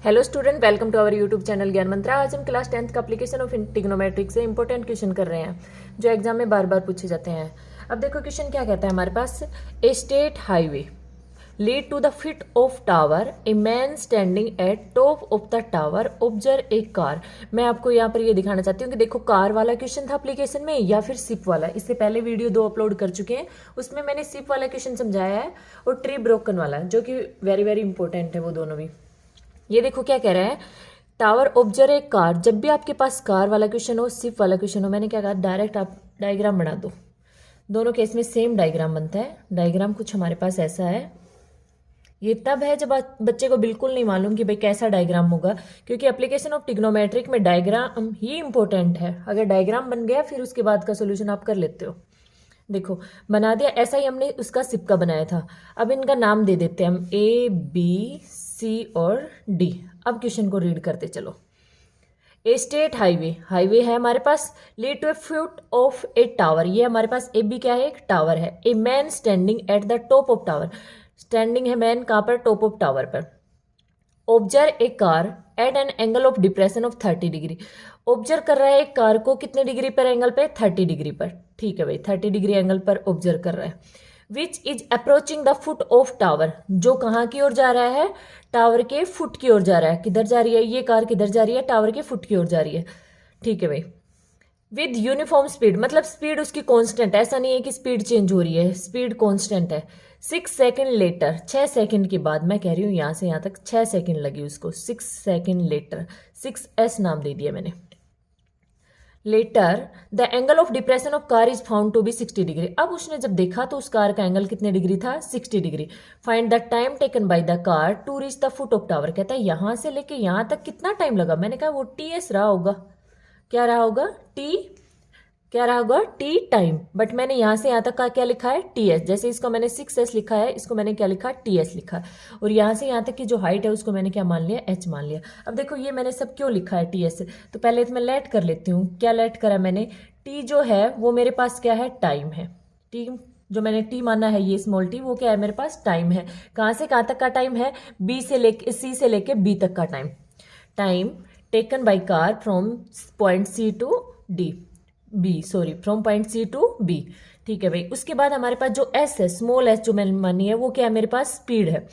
Hello student, welcome to our YouTube channel Gyan Mantra. आज हम class 10th का एप्लीकेशन ऑफ ट्रिग्नोमेट्रिक से इंपॉर्टेंट क्वेश्चन कर रहे हैं जो एग्जाम में बार बार पूछे जाते हैं। अब देखो क्वेश्चन क्या कहता है हमारे पास। A state highway lead to the feet of tower, a man standing at top of the tower observe a car. मैं आपको यहाँ पर ये दिखाना चाहती हूँ कि देखो कार वाला क्वेश्चन था एप्लीकेशन में या फिर सिप वाला। इससे पहले वीडियो 2 अपलोड कर चुके हैं, उसमें मैंने सिप वाला क्वेश्चन समझाया है और ट्री ब्रोकन वाला जो कि वेरी वेरी इंपॉर्टेंट है वो दोनों भी। ये देखो क्या कह रहा है, टावर ऑब्जर्व ए कार। जब भी आपके पास कार वाला क्वेश्चन हो, सिप वाला क्वेश्चन हो, मैंने क्या कहा, डायरेक्ट आप डायग्राम बना दो। दोनों केस में सेम डायग्राम बनता है। डायग्राम कुछ हमारे पास ऐसा है। ये तब है जब बच्चे को बिल्कुल नहीं मालूम कि भाई कैसा डायग्राम होगा, क्योंकि एप्लीकेशन ऑफ ट्रिग्नोमेट्रिक में डायग्राम ही इंपॉर्टेंट है। अगर डायग्राम बन गया फिर उसके बाद का सोल्यूशन आप कर लेते हो। देखो बना दिया, ऐसा ही हमने उसका सिप का बनाया था। अब इनका नाम दे देते हैं हम, ए बी सी और डी। अब क्वेश्चन को रीड करते चलो। ए स्टेट हाईवे, हाईवे है हमारे पास, lead to a foot of a tower. ये हमारे पास ए बी क्या है, एक टावर है। ए man standing at the top of tower, standing है मैन कहाँ पर, टॉप ऑफ टावर पर। Observe a car eight an angle of depression of 30 degree. Observe कर रहा है एक कार को कितने डिग्री पर एंगल पे, 30 डिग्री पर। ठीक है भाई, 30 डिग्री एंगल पर ऑब्जर्व कर रहा है। Which is approaching the foot of tower, जो कहाँ की ओर जा रहा है, टावर के फुट की ओर जा रहा है। किधर जा रही है ये कार, किधर जा रही है, टावर के फुट की ओर जा रही है। ठीक है भाई। विद यूनिफॉर्म स्पीड, मतलब स्पीड उसकी कांस्टेंट, ऐसा नहीं है कि स्पीड चेंज हो रही है, स्पीड कांस्टेंट है। 6 सेकेंड लेटर, 6 सेकेंड के बाद, मैं कह रही हूँ यहाँ से यहाँ तक 6 सेकेंड लगी उसको। 6 सेकेंड लेटर, 6S नाम दे दिया मैंने। Later the angle of depression of car is found to be 60 degree. अब उसने जब देखा तो उस कार का एंगल कितने डिग्री था, 60 degree. Find the time taken by the car to reach the foot of tower. कहता है यहां से लेके यहां तक कितना टाइम लगा। मैंने कहा वो TS रहा होगा। क्या रहा होगा, क्या रहा होगा, टी टाइम। बट मैंने यहां से यहां तक का क्या लिखा है, TS। जैसे इसको मैंने 6S लिखा है, इसको मैंने क्या लिखा, TS लिखा है। और यहां से यहां तक की जो हाइट है उसको मैंने क्या मान लिया, H मान लिया। अब देखो ये मैंने सब क्यों लिखा है TS, तो पहले तो मैं लेट कर लेती हूँ। क्या लेट करा मैंने, T जो है वो मेरे पास क्या है, टाइम है। T जो मैंने T माना है, ये स्मॉल t, वो क्या है मेरे पास, टाइम है। कहां से कहां तक का टाइम है, C से लेके B तक का time. Time taken by car from point C to from point C to B। ठीक है भाई। उसके बाद हमारे पास जो S है, स्मॉल s जो मैंने मानी है, वो क्या है मेरे पास, स्पीड है।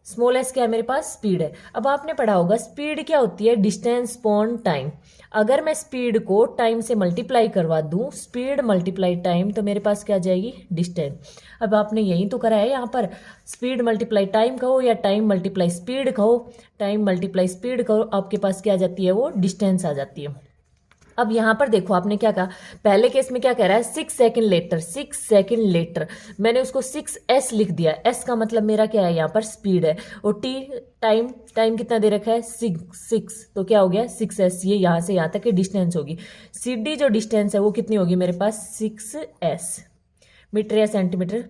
स्मॉल s क्या है मेरे पास, स्पीड है। अब आपने पढ़ा होगा स्पीड क्या होती है, डिस्टेंस अपॉन टाइम। अगर मैं स्पीड को टाइम से मल्टीप्लाई करवा दूं, स्पीड मल्टीप्लाई टाइम, तो मेरे पास क्या आ जाएगी, डिस्टेंस। अब आपने यही तो करा है यहाँ पर, स्पीड मल्टीप्लाई टाइम कहो या टाइम मल्टीप्लाई स्पीड कहो, टाइम मल्टीप्लाई स्पीड कहो, आपके पास क्या आ जाती है, वो डिस्टेंस आ जाती है। अब यहां पर देखो आपने क्या कहा, पहले केस में क्या कह रहा है, 6 सेकेंड लेटर, 6 सेकेंड लेटर। मैंने उसको 6S लिख दिया। S का मतलब मेरा क्या है, यहाँ पर स्पीड है। और T टाइम कितना दे रखा है, 6, तो क्या हो गया 6S। ये यहां से यहां तक की डिस्टेंस होगी। CD जो डिस्टेंस है वो कितनी होगी मेरे पास, 6S मीटर या सेंटीमीटर।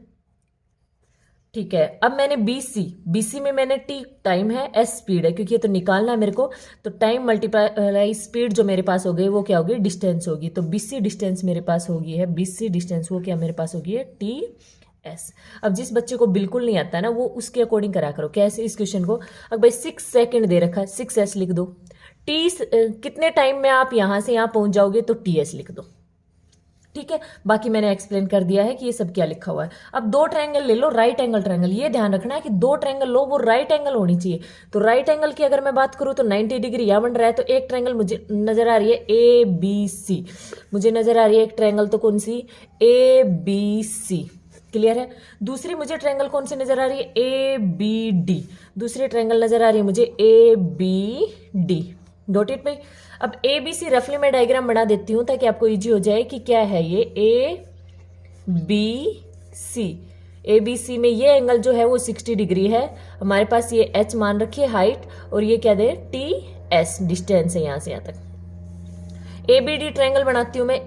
ठीक है। अब मैंने BC में मैंने T टाइम है, S स्पीड है, क्योंकि ये तो निकालना है मेरे को। तो टाइम मल्टीप्लाई स्पीड जो मेरे पास हो गई वो क्या होगी, डिस्टेंस होगी। तो BC डिस्टेंस मेरे पास होगी है, BC डिस्टेंस वो क्या मेरे पास होगी है, TS। अब जिस बच्चे को बिल्कुल नहीं आता है ना, वो उसके अकॉर्डिंग करा करो। कैसे इस क्वेश्चन को, अब भाई 6 सेकेंड दे रखा है, 6S लिख दो। कितने टाइम में आप यहां से यहां पहुंच जाओगे, तो TS लिख दो। ठीक है। बाकी मैंने एक्सप्लेन कर दिया है कि ये सब क्या लिखा हुआ है। अब 2 ट्रायंगल ले लो, राइट एंगल ट्रायंगल। ये ध्यान रखना है कि 2 ट्रायंगल लो, वो राइट एंगल होनी चाहिए। तो राइट एंगल की अगर मैं बात करूं तो 90 डिग्री यहां बन रहा है। तो एक ट्रायंगल मुझे नजर आ रही है ABC, मुझे नजर आ रही है एक ट्रायंगल, तो कौन सी, ABC। क्लियर है। दूसरी मुझे ट्रायंगल कौन सी नजर आ रही है, ABD। दूसरी ट्रायंगल नजर आ रही है मुझे ABD। डॉट इट भाई। अब ABC रफली मैं डायग्राम बना देती हूं ताकि आपको इजी हो जाए कि क्या है ये ABC। ABC में ये एंगल जो है वो 60 डिग्री है। हमारे पास ये H मान रखी है हाइट, और ये क्या दे, TS डिस्टेंस है यहां से यहां तक। ABD ट्रायंगल बनाती हूं मैं,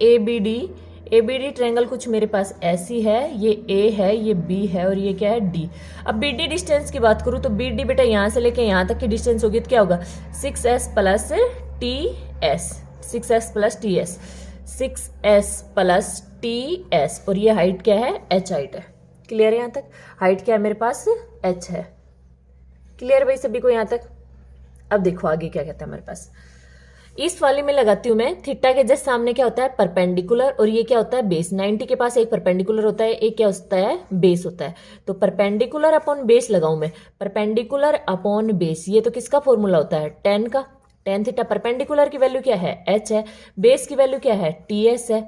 ABD ट्रायंगल कुछ मेरे पास ऐसी है, ये A है, ये B है, और ये क्या है, D। अब BD डिस्टेंस की बात करूं तो BD बेटा यहां से लेके यहां तक की डिस्टेंस होगी, तो क्या होगा, 6S plus TS, 6S plus TS, 6S plus TS। और ये हाइट क्या है, H हाइट है। क्लियर है, यहां तक हाइट क्या है मेरे पास, H है। क्लियर भाई सभी को यहां तक। अब देखो आगे क्या कहता है हमारे पास। इस वाले में लगाती हूं मैं, थीटा के जस्ट सामने क्या होता है परपेंडिकुलर, और ये क्या होता है बेस। 90 के पास एक परपेंडिकुलर होता है, एक क्या होता है बेस होता है। तो परपेंडिकुलर अपॉन बेस लगाऊं मैं, परपेंडिकुलर अपॉन बेस, ये तो किसका फॉर्मूला होता है टेन का। टेन थीटा, परपेंडिकुलर की वैल्यू क्या है एच है, बेस की वैल्यू क्या है टी एस है।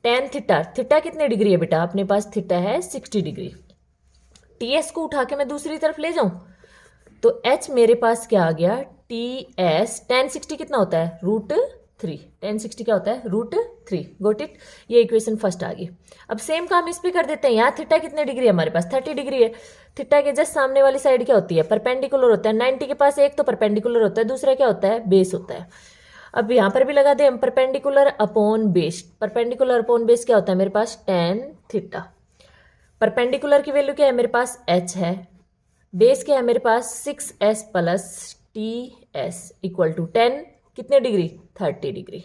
टेन थीटा, थीटा कितने डिग्री है बेटा अपने पास, थीटा है 60 डिग्री। टी एस को उठा के मैं दूसरी तरफ ले जाऊं तो एच मेरे पास क्या आ गया टी एस, टेन 60 कितना होता है √3, टेन 60 क्या होता है √3, गोट इट। ये इक्वेशन फर्स्ट आ गई। अब सेम काम इस पे कर देते हैं। यहाँ थीटा कितने डिग्री है हमारे पास 30 डिग्री है। थीटा के जस्ट सामने वाली साइड क्या होती है परपेंडिकुलर होता है। 90 के पास एक तो परपेंडिकुलर होता है, दूसरा क्या होता है बेस होता है। अब यहाँ पर भी लगा दे हम perpendicular upon base. Perpendicular upon base क्या होता है मेरे पास टेन थीटा। परपेंडिकुलर की वैल्यू क्या है मेरे पास एच है, बेस क्या है मेरे पास 6s plus T S equal to 10 कितने डिग्री 30 डिग्री।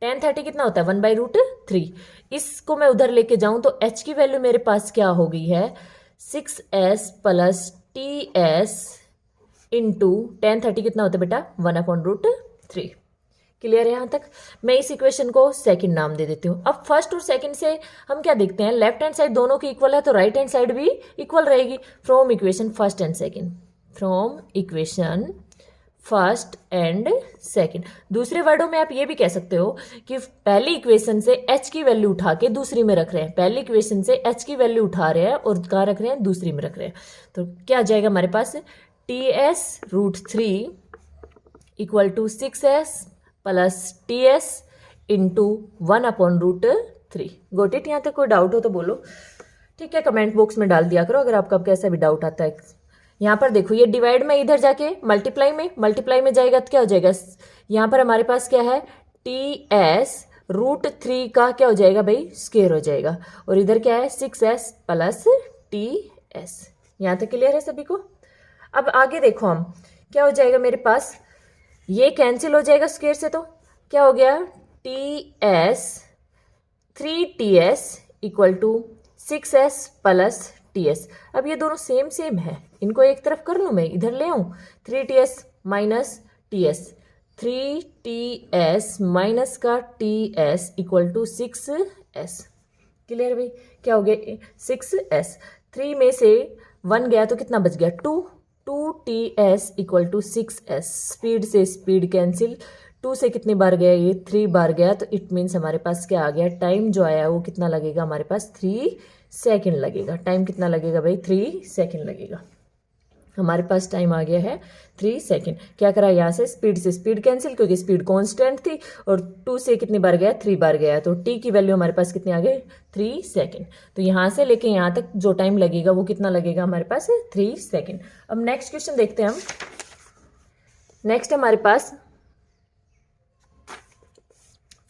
10 30 कितना होता है 1/√3। इसको मैं उधर लेके जाऊं तो h की वैल्यू मेरे पास क्या हो गई है 6s plus T S into 10 30 कितना होता है बेटा 1/√3। क्लियर है यहाँ तक। मैं इस इक्वेशन को सेकंड नाम दे देती हूँ। अब फर्स्ट और सेकंड से हम क्या देखते हैं, लेफ्ट हैंड साइड दोनों की इक्वल है तो राइट हैंड साइड भी इक्वल रहेगी। From equation first and second, from equation first and second. दूसरे वर्डों में आप ये भी कह सकते हो कि पहली इक्वेशन से h की वैल्यू उठा के दूसरी में रख रहे हैं, पहली इक्वेशन से h की वैल्यू उठा रहे हैं और कहाँ रख रहे हैं दूसरी में रख रहे हैं। तो क्या आ जाएगा हमारे पास TS√3 equal to 6s plus TS into 1/√3। Got it. यहाँ तक कोई डाउट हो तो बोलो, ठीक है, कमेंट बॉक्स में डाल दिया करो अगर आपका कैसा भी डाउट आता है। यहाँ पर देखो ये डिवाइड में इधर जाके मल्टीप्लाई में जाएगा तो क्या हो जाएगा, यहाँ पर हमारे पास क्या है TS√3 का क्या हो जाएगा भाई स्क्वायर हो जाएगा, और इधर क्या है 6s प्लस TS। यहाँ तक क्लियर है सभी को। अब आगे देखो हम क्या हो जाएगा मेरे पास, ये कैंसिल हो जाएगा स्क्वायर से, तो क्या हो गया TS equal to 6s plus TS। अब ये दोनों सेम है, इनको एक तरफ कर लूँ मैं, इधर ले आऊँ 3TS minus TS, 3TS minus का TS equal to 6s। Clear भाई, क्या हो गया 6s, 3 में से 1 गया तो कितना बच गया 2TS equal to 6s। Speed से स्पीड कैंसिल, 2 से कितनी बार गया ये 3 बार गया, तो इट मीन्स हमारे पास क्या आ गया टाइम जो आया वो कितना लगेगा हमारे पास 3 सेकेंड लगेगा। टाइम कितना लगेगा भाई 3 सेकेंड लगेगा। हमारे पास टाइम आ गया है 3 सेकेंड। क्या करा यहाँ से स्पीड कैंसिल क्योंकि स्पीड कांस्टेंट थी, और 2 से कितनी बार गया 3 बार गया, तो टी की वैल्यू हमारे पास कितनी आ गई 3 सेकेंड। तो यहाँ से लेके यहाँ तक जो टाइम लगेगा वो कितना लगेगा हमारे पास 3 सेकेंड। अब नेक्स्ट क्वेश्चन देखते हैं हम। नेक्स्ट हमारे पास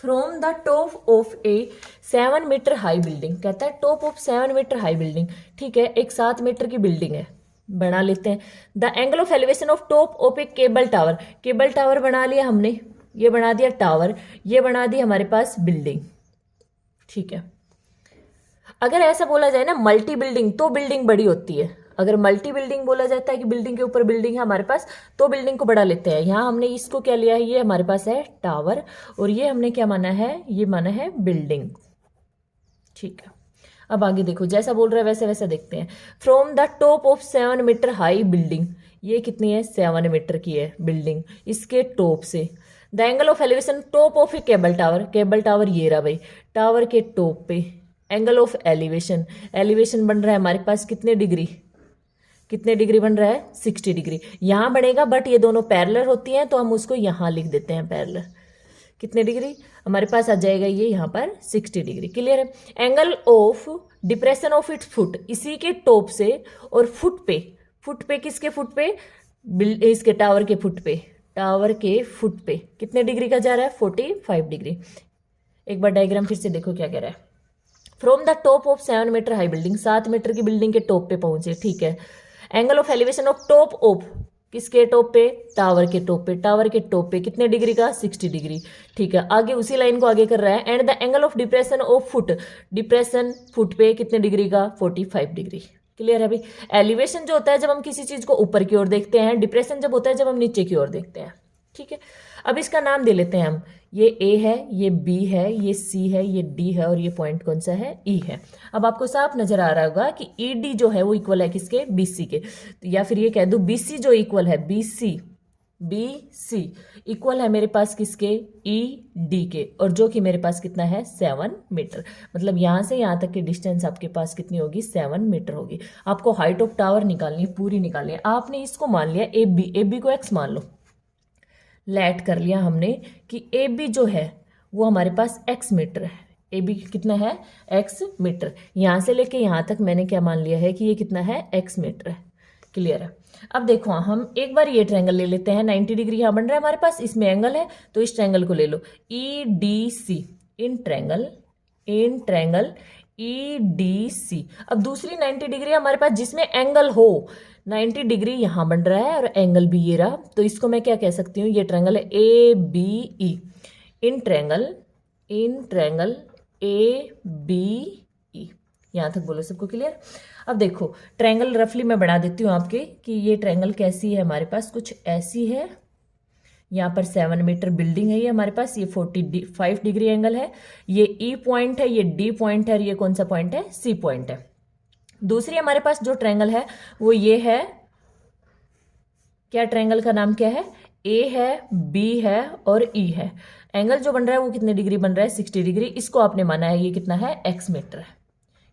from the top of a 7 metre high building, कहता है top of 7 metre high building, ठीक है, एक 7 मीटर की बिल्डिंग है, बना लेते हैं। The angle of elevation of top of A cable tower, cable tower बना लिया हमने, ये बना दिया टावर, ये बना दी हमारे पास बिल्डिंग, ठीक है। अगर ऐसा बोला जाए ना मल्टी बिल्डिंग, तो बिल्डिंग बड़ी होती है। अगर मल्टी बिल्डिंग बोला जाता है कि बिल्डिंग के ऊपर बिल्डिंग है हमारे पास, तो बिल्डिंग को बढ़ा लेते हैं। यहाँ हमने इसको क्या लिया है, ये हमारे पास है टावर, और ये हमने क्या माना है, ये माना है बिल्डिंग, ठीक है। अब आगे देखो जैसा बोल रहा है वैसे वैसे देखते हैं। From the top of 7 metre high building, ये कितनी है 7 मीटर की है बिल्डिंग, इसके टॉप से the angle of elevation top of A cable tower, cable tower ये रहा भाई, टावर के टॉप पे एंगल ऑफ एलिवेशन, एलिवेशन बन रहा है हमारे पास कितने डिग्री, कितने डिग्री बन रहा है 60 डिग्री। यहाँ बनेगा बट ये दोनों पैरेलल होती हैं तो हम उसको यहाँ लिख देते हैं पैरेलल। कितने डिग्री हमारे पास आ जाएगा ये यहाँ पर 60 डिग्री। क्लियर है। Angle of depression of its foot, इसी के टॉप से और फुट पे किसके फुट पे, इसके टावर के फुट पे, टावर के फुट पे कितने डिग्री का जा रहा है 45 डिग्री। एक बार डायग्राम फिर से देखो क्या कह रहा है। From the top of 7 metre high building, 7 metre की बिल्डिंग के टॉप पे पहुंचे, ठीक है। Angle of elevation of top of, किसके टॉप पे, टावर के टॉप पे, टावर के टॉप पे कितने डिग्री का 60 डिग्री, ठीक है। आगे उसी लाइन को आगे कर रहा है। And the angle of depression of foot, depression foot पे कितने डिग्री का 45 डिग्री। क्लियर है भाई। एलिवेशन जो होता है जब हम किसी चीज को ऊपर की ओर देखते हैं, डिप्रेशन जब होता है जब हम नीचे की ओर देखते हैं। ठीक है, अब इसका नाम दे लेते हैं हम। ये ए है, ये बी है, ये सी है, ये डी है और ये पॉइंट कौन सा है, ई है। अब आपको साफ नजर आ रहा होगा कि ई डी जो है वो इक्वल है किसके, बी सी के। तो या फिर ये कह दूं बी सी जो इक्वल है बी सी इक्वल है मेरे पास किसके, ई डी के, और जो कि मेरे पास कितना है 7 मीटर। मतलब यहां से यहां तक की डिस्टेंस आपके पास कितनी होगी, 7 मीटर होगी। आपको हाइट ऑफ टावर निकालनी है, पूरी निकालनी है। आपने इसको मान लिया ए बी को एक्स मान लो, लेट कर लिया हमने कि ए बी जो है वो हमारे पास एक्स मीटर है। ए बी कितना है, एक्स मीटर। यहां से लेके यहां तक मैंने क्या मान लिया है कि ये कितना है, एक्स मीटर है। क्लियर है। अब देखो हम एक बार ये ट्रायंगल ले लेते हैं, 90 डिग्री यहां बन रहा है हमारे पास, इसमें एंगल है तो इस ट्रायंगल को ले लो, E D C, in triangle E D C. अब दूसरी 90 डिग्री हमारे पास जिसमें एंगल हो, 90 डिग्री यहां बन रहा है और एंगल भी ये रहा, तो इसको मैं क्या कह सकती हूँ, ये ट्रायंगल है A B E, in triangle A B E. यहां तक बोलो सबको क्लियर। अब देखो ट्रायंगल रफली मैं बना देती हूँ आपके कि ये ट्रायंगल कैसी है हमारे पास, कुछ ऐसी है। यहाँ पर 7 मीटर बिल्डिंग है ये हमारे पास, ये 45 डिग्री एंगल है, ये ई पॉइंट है, ये डी पॉइंट है और ये कौन सा पॉइंट है, सी पॉइंट है। दूसरी हमारे पास जो ट्रायंगल है वो ये है, क्या ट्रायंगल का नाम क्या है, ए है, बी है और ई है। एंगल जो बन रहा है वो कितने डिग्री बन रहा है, 60 डिग्री। इसको आपने माना है ये कितना है, एक्स मीटर है।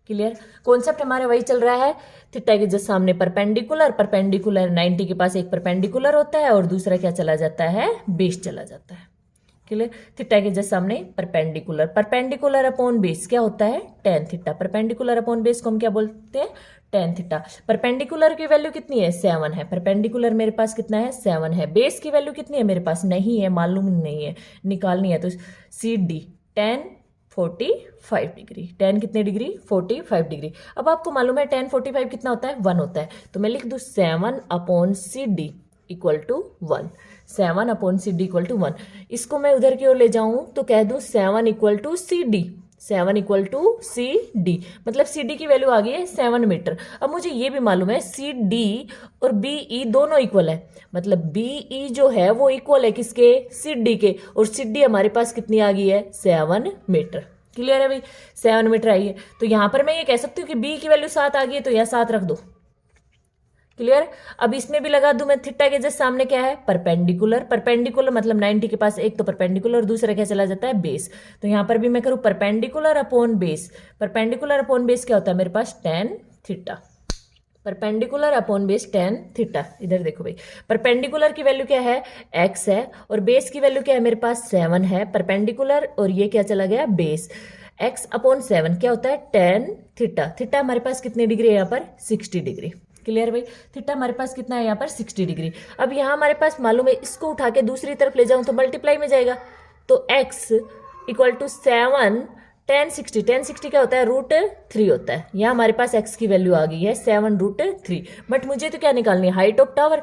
क्लियर। कॉन्सेप्ट हमारे वही चल रहा है, थीटा के जस्ट सामने परपेंडिकुलर 90 के पास एक परपेंडिकुलर होता है और दूसरा क्या चला जाता है, बेस चला जाता है। क्लियर। थीटा के जस्ट सामने परपेंडिकुलर अपॉन बेस क्या होता है, tan theta. Perpendicular upon base को हम क्या बोलते हैं, टेन थीटा। परपेंडिकुलर की वैल्यू कितनी है, 7 है। परपेंडिकुलर मेरे पास कितना है, 7 है। बेस की वैल्यू कितनी है मेरे पास, नहीं है, मालूम नहीं है, निकालनी है। तो सी डी 10 45 डिग्री, 10 कितने डिग्री, 45 डिग्री। अब आपको मालूम है 10 45 कितना होता है, 1 होता है। तो मैं लिख दूं 7 upon C D equal to 1, 7 upon C D equal to 1। इसको मैं उधर की ओर ले जाऊं तो कह दूं 7 equal to C D, 7 equal to C D, मतलब सी डी की वैल्यू आ गई है 7 मीटर। अब मुझे ये भी मालूम है सी डी और बी ई दोनों इक्वल है, मतलब बी ई जो है वो इक्वल है किसके, सी डी के, और सी डी हमारे पास कितनी आ गई है, 7 मीटर। क्लियर है भाई, 7 मीटर आई है। तो यहां पर मैं ये कह सकती हूँ कि बी की वैल्यू 7 आ गई है, तो यह 7 रख दो। क्लियर। अब इसमें भी लगा दूं मैं, थीटा के जस्ट सामने क्या है, परपेंडिकुलर मतलब 90 के पास एक तो परपेंडिकुलर और दूसरा क्या चला जाता है, बेस। तो यहां पर भी मैं करूं perpendicular upon base. Perpendicular upon base क्या होता है मेरे पास, tan theta. Perpendicular upon base tan theta. इधर देखो भाई, परपेंडिकुलर की वैल्यू क्या है, x है, और बेस की वैल्यू क्या है मेरे पास, 7 है। परपेंडिकुलर और ये क्या चला गया, बेस। x अपॉन 7 क्या होता है, tan थीटा। थीटा हमारे पास कितने डिग्री है यहाँ पर, 60 डिग्री। क्लियर भाई, थीटा हमारे पास कितना है यहाँ पर, 60 डिग्री। अब यहाँ हमारे पास मालूम है, इसको उठा के दूसरी तरफ ले जाऊं तो मल्टीप्लाई में जाएगा, तो x equal to 7 tan 60, tan 60 क्या होता है, √3 होता है। यहाँ हमारे पास x की वैल्यू आ गई है 7 √3। बट मुझे तो क्या निकालनी है, हाइट ऑफ टावर।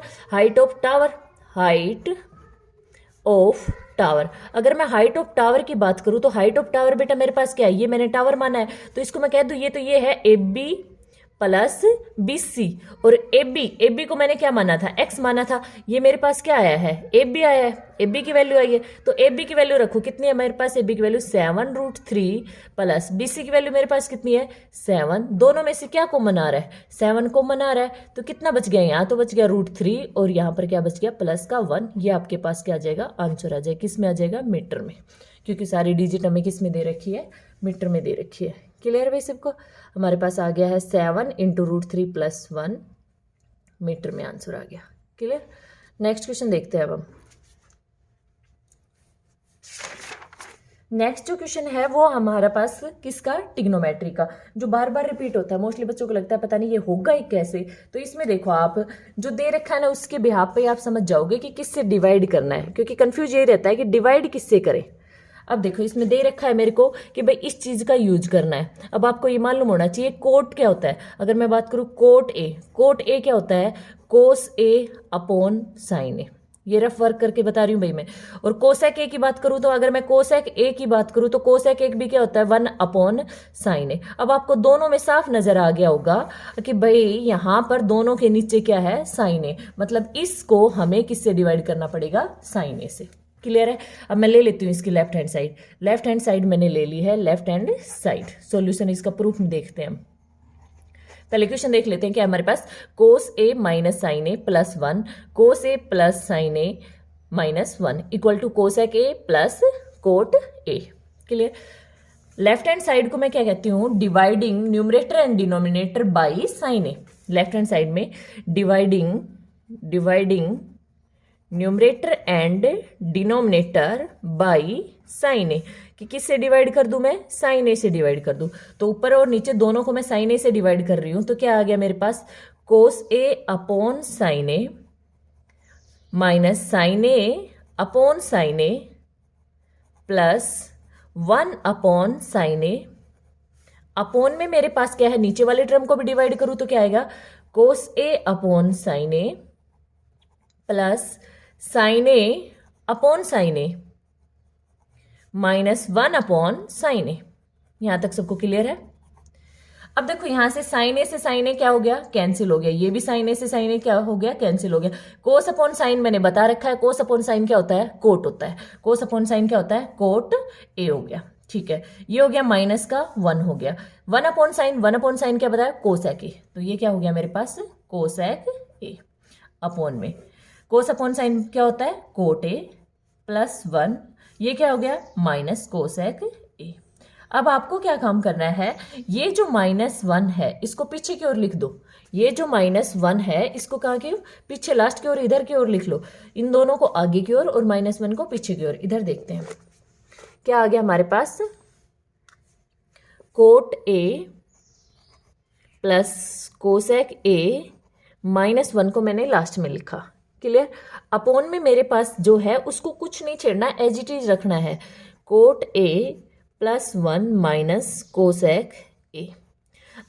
अगर मैं हाइट ऑफ टावर की बात करूं तो हाइट ऑफ टावर बेटा मेरे पास क्या है, ये मैंने टावर माना है, तो इसको मैं कह दूं ये तो ये है A B plus B C, और ए बी को मैंने क्या माना था, एक्स माना था। ये मेरे पास क्या आया है, ए बी आया है, ए बी की वैल्यू आई है। तो ए बी की वैल्यू रखो, कितनी है मेरे पास, ए बी की वैल्यू 7 √3 प्लस बी सी की वैल्यू मेरे पास कितनी है, 7। दोनों में से क्या कॉमन आ रहा है, 7 कॉमन आ रहा है। तो कितना बच गया, यहाँ तो बच गया √3 और यहाँ पर क्या बच गया, प्लस का 1। ये आपके पास क्या आ जाएगा, आंसर आ जाएगा, किस में आ जाएगा, मीटर में, क्योंकि सारी डिजिट हमें किस में दे रखी है, मीटर में दे रखी है। क्लियर भाई सबको, हमारे पास आ गया है 7 × √3 + 1 मीटर में आंसर आ गया। क्लियर। नेक्स्ट क्वेश्चन देखते हैं अब हम। नेक्स्ट जो क्वेश्चन है वो हमारे पास किसका, टिग्नोमेट्री का, जो बार बार रिपीट होता है। मोस्टली बच्चों को लगता है पता नहीं ये होगा ही कैसे। तो इसमें देखो आप जो दे रखा है ना, उसके बिहाफ पे आप समझ जाओगे कि किससे डिवाइड करना है, क्योंकि कंफ्यूज ये रहता है कि डिवाइड किससे करें। अब देखो इसमें दे रखा है मेरे को कि भाई इस चीज का यूज करना है। अब आपको ये मालूम होना चाहिए कोट क्या होता है। अगर मैं बात करूं कोट ए क्या होता है, कोस ए अपॉन साइन ए। ये रफ वर्क करके बता रही हूँ भाई मैं। और कोसेक ए की बात करूँ तो अगर मैं कोसेक ए की बात करूँ तो कोसेक ए भी क्या होता है 1/sin ए। अब आपको दोनों में साफ नजर आ गया होगा कि भाई यहाँ पर दोनों के नीचे क्या है sin ए, मतलब इसको हमें किससे डिवाइड करना पड़ेगा sin ए से। क्लियर है। अब मैं ले लेती हूँ इसकी left hand side. Left hand side मैंने ले ली है, लेफ्ट हैंड साइड। सॉल्यूशन इसका प्रूफ देखते हैं हम। पहले क्वेश्चन देख लेते हैं क्या हमारे पास, cos A minus sine A plus 1 cos A plus sine A minus 1 equal to cosec A plus cot A. Clear. Left hand side को मैं क्या कहती हूँ, dividing numerator and denominator by sine A. Left hand side में dividing numerator and denominator by sine A, कि किससे divide कर दूं मैं, साइन ए से डिवाइड कर दूं। तो ऊपर और नीचे दोनों को मैं साइन ए से डिवाइड कर रही हूं, तो क्या आ गया मेरे पास, cos A upon sine A minus sine A upon sine A plus 1 upon sine A. Upon में मेरे पास क्या है, नीचे वाले टर्म को भी डिवाइड करूं तो क्या आएगा, कोस ए upon sine A plus sine A upon sine A minus 1 upon sine ए। यहां तक सबको क्लियर है। अब देखो यहां से साइन ए से साइन ए क्या हो गया, कैंसिल हो गया। ये भी साइन ए से साइन ए क्या हो गया, कैंसिल हो गया। कोस अपॉन साइन मैंने बता रखा है, कोस अपॉन साइन क्या होता है, कोट होता है। कोस अपॉन साइन क्या होता है, कोट ए हो गया। ठीक है, ये हो गया माइनस का 1 हो गया। 1 अपॉन साइन क्या बताया, कोसेक ए। तो ये क्या हो गया मेरे पास, कोसेक ए अपॉन में कोस अपॉन साइन क्या होता है, कोट ए प्लस 1, ये क्या हो गया, माइनस कोसेक ए। अब आपको क्या काम करना है, ये जो -1 है इसको पीछे की ओर लिख दो। ये जो -1 है इसको कहाँ के पीछे, लास्ट की ओर, इधर की ओर लिख लो। इन दोनों को आगे की ओर और -1 को पीछे की ओर। इधर देखते हैं क्या आ गया हमारे पास, cot A plus cosec A -1 को मैंने लास्ट में लिखा। क्लियर। अपॉन में मेरे पास जो है उसको कुछ नहीं छेड़ना, एज इट इज रखना है। Cot A plus 1 minus cosec ए।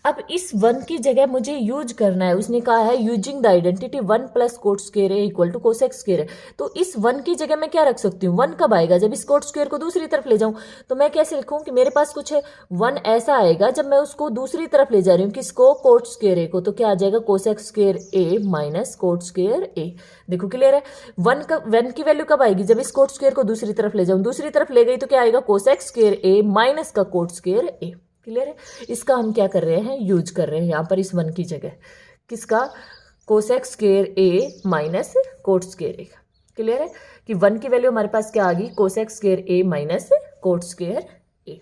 अब इस 1 की जगह मुझे यूज करना है, उसने कहा है using the identity 1 plus cot square A equal to cosec square है। तो इस 1 की जगह मैं क्या रख सकती हूँ, 1 कब आएगा, जब इस कोट स्क्वायर को दूसरी तरफ ले जाऊं। तो मैं कैसे लिखूं कि मेरे पास कुछ है 1 ऐसा आएगा जब मैं उसको दूसरी तरफ ले जा रही हूँ, किसको, कोट स्क्वायर ए को। तो क्या आ जाएगा, cosec square A minus cot square ए। देखो क्लियर है। 1 की वैल्यू कब आएगी, जब इस कोट स्क्वायर को दूसरी तरफ ले जाऊं। दूसरी तरफ ले गई तो क्या आएगा, कोसेक स्क्वायर ए माइनस का कोट स्क्वायर ए। क्लियर है। इसका हम क्या कर रहे हैं, यूज कर रहे हैं यहाँ पर इस 1 की जगह, किसका, cosec square A minus cot square A. Clear है कि 1 की वैल्यू हमारे पास क्या आ गई, cosec square A minus cot square A.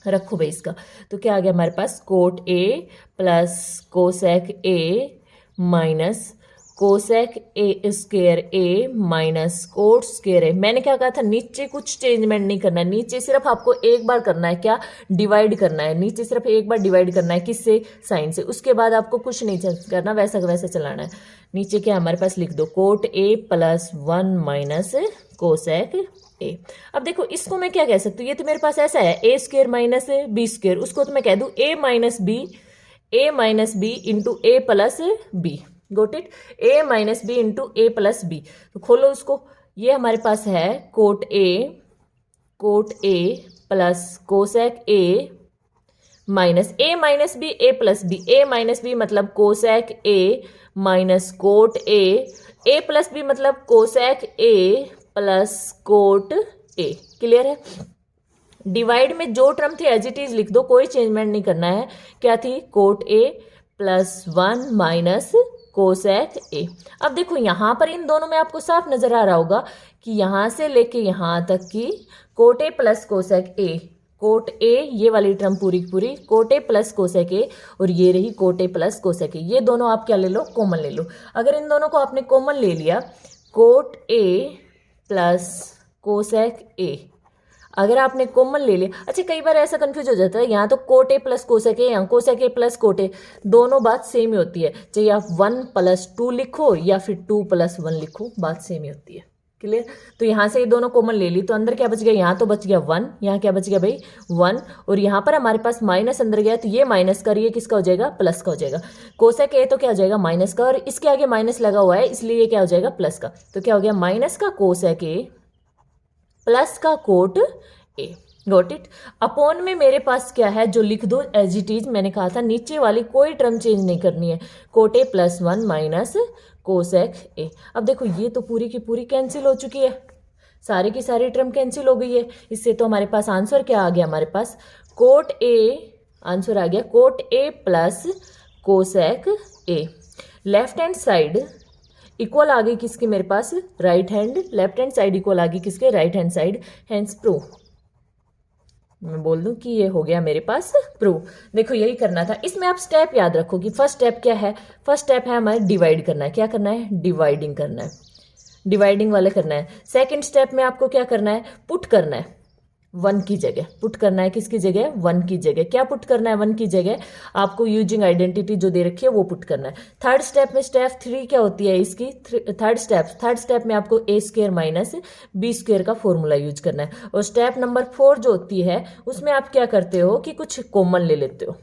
रखो भाई इसका, तो क्या आ गया हमारे पास, cot A plus cosec A minus cosec A square A minus cot square A. मैंने क्या कहा था, नीचे कुछ चेंजमेंट नहीं करना है, नीचे सिर्फ आपको एक बार करना है, क्या, डिवाइड करना है। नीचे सिर्फ एक बार डिवाइड करना है, किससे, साइन से। उसके बाद आपको कुछ नहीं करना, वैसा वैसा चलाना है। नीचे क्या हमारे पास लिख दो, coat A plus 1 minus cosec ए। अब देखो इसको मैं क्या कह सकती हूँ, ये तो मेरे पास ऐसा है A square minus B square, उसको तो मैं कह दूँ A minus B into A plus B. Got it, A minus B into A plus B. तो खोलो उसको, ये हमारे पास है cot A plus cosec A minus B A plus B. A minus B मतलब cosec A minus cot A plus B मतलब cosec A plus cot A. Clear है। डिवाइड में जो टर्म थे एज इट इज लिख दो, कोई changement नहीं करना है। क्या थी, coat A plus 1 minus cosec ए। अब देखो यहां पर इन दोनों में आपको साफ नजर आ रहा होगा कि यहां से लेके यहां तक की coat A plus cosec A, cot A ये वाली टर्म पूरी की पूरी कोट ए प्लस कोसेक ए, और ये रही कोट ए प्लस कोसेक ए। ये दोनों आप क्या ले लो, कॉमन ले लो। अगर इन दोनों को आपने कॉमन ले लिया, कोट ए प्लस कोसेक ए अगर आपने कॉमन ले लिया। अच्छा कई बार ऐसा कंफ्यूज हो जाता है, यहाँ तो cot A plus cosec A, यहाँ cosec A plus cot A, दोनों बात सेम ही होती है। चाहे आप 1 + 2 लिखो या फिर 2 + 1 लिखो, बात सेम ही होती है। क्लियर। तो यहाँ से ये दोनों कॉमन ले ली तो अंदर क्या बच गया, यहाँ तो बच गया 1, यहाँ क्या बच गया भाई 1, और यहाँ पर हमारे पास माइनस अंदर गया तो ये माइनस का, ये किसका हो जाएगा, प्लस का हो जाएगा। कोसेक ए तो क्या हो जाएगा माइनस का, और इसके आगे माइनस लगा हुआ है इसलिए ये क्या हो जाएगा प्लस का। तो क्या हो गया माइनस का कोसेक ए प्लस का cot A. Got it. Upon में मेरे पास क्या है जो लिख दो एज इट इज, मैंने कहा था नीचे वाली कोई टर्म चेंज नहीं करनी है, cot A plus 1 minus cosec ए। अब देखो ये तो पूरी की पूरी कैंसिल हो चुकी है, सारी की सारी टर्म कैंसिल हो गई है। इससे तो हमारे पास आंसर क्या आ गया, हमारे पास कोट ए, आंसर आ गया cot A plus cosec A. Left hand side equal आ गई किसकी मेरे पास, right hand, left hand side equal आ गई किसके, right hand side, hence prove. मैं बोल दूं कि ये हो गया मेरे पास प्रूव। देखो यही करना था। इसमें आप स्टेप याद रखो कि फर्स्ट स्टेप क्या है, फर्स्ट स्टेप है हमारे डिवाइड करना है, क्या करना है, डिवाइडिंग करना है, डिवाइडिंग वाले करना है। सेकंड स्टेप में आपको क्या करना है, पुट करना है 1 की जगह, पुट करना है किसकी जगह, 1 की जगह। क्या पुट करना है 1 की जगह, आपको यूजिंग आइडेंटिटी जो दे रखी है वो पुट करना है। थर्ड स्टेप में स्टेप 3 क्या होती है इसकी, थर्ड स्टेप में आपको ए स्क्वायर माइनस बी स्क्वायर का फॉर्मूला यूज करना है। और स्टेप नंबर 4 जो होती है उसमें आप क्या करते हो कि कुछ कॉमन ले लेते हो,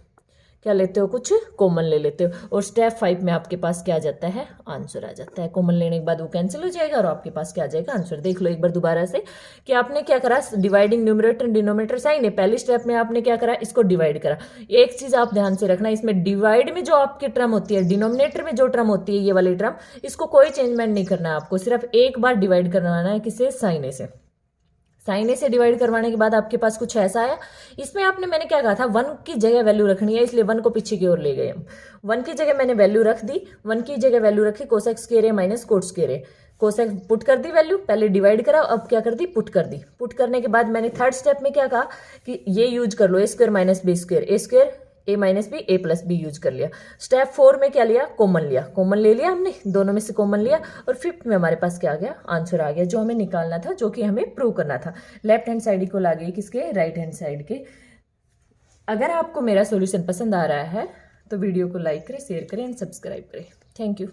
क्या लेते हो, कुछ कॉमन ले लेते हो। और स्टेप 5 में आपके पास क्या आ जाता है, आंसर आ जाता है। कॉमन लेने के बाद वो कैंसिल हो जाएगा और आपके पास क्या आ जाएगा, आंसर। देख लो एक बार दोबारा से कि आपने क्या करा, डिवाइडिंग न्यूमरेटर डिनोमिनेटर साइन है, पहली स्टेप में आपने क्या करा, इसको डिवाइड करा। एक चीज आप ध्यान से रखना, इसमें डिवाइड में जो आपकी टर्म होती है, डिनोमिनेटर में जो टर्म होती है ये वाली टर्म, इसको कोई चेंजमेंट नहीं करना है आपको, सिर्फ एक बार डिवाइड करवाना है किससे, साइन ए से। साइन ए से डिवाइड करवाने के बाद आपके पास कुछ ऐसा आया। इसमें आपने, मैंने क्या कहा था, 1 की जगह वैल्यू रखनी है, इसलिए 1 को पीछे की ओर ले गए हम। 1 की जगह मैंने वैल्यू रख दी, 1 की जगह वैल्यू रखी cosec square A minus cot square A. Cosec put कर दी वैल्यू, पहले डिवाइड करा, अब क्या कर दी, पुट कर दी। पुट करने के बाद मैंने थर्ड स्टेप में क्या कहा कि ये यूज कर लो, A square minus B square, A square A minus B, A plus B use कर लिया। स्टेप 4 में क्या लिया, कॉमन लिया, कॉमन ले लिया हमने, दोनों में से कॉमन लिया। और 5th में हमारे पास क्या आ गया, आंसर आ गया जो हमें निकालना था, जो कि हमें प्रूव करना था। लेफ्ट हैंड साइड इक्वल आ गई किसके, राइट हैंड साइड के। अगर आपको मेरा सॉल्यूशन पसंद आ रहा है तो वीडियो को लाइक करें, शेयर करें एंड सब्सक्राइब करें। Thank you.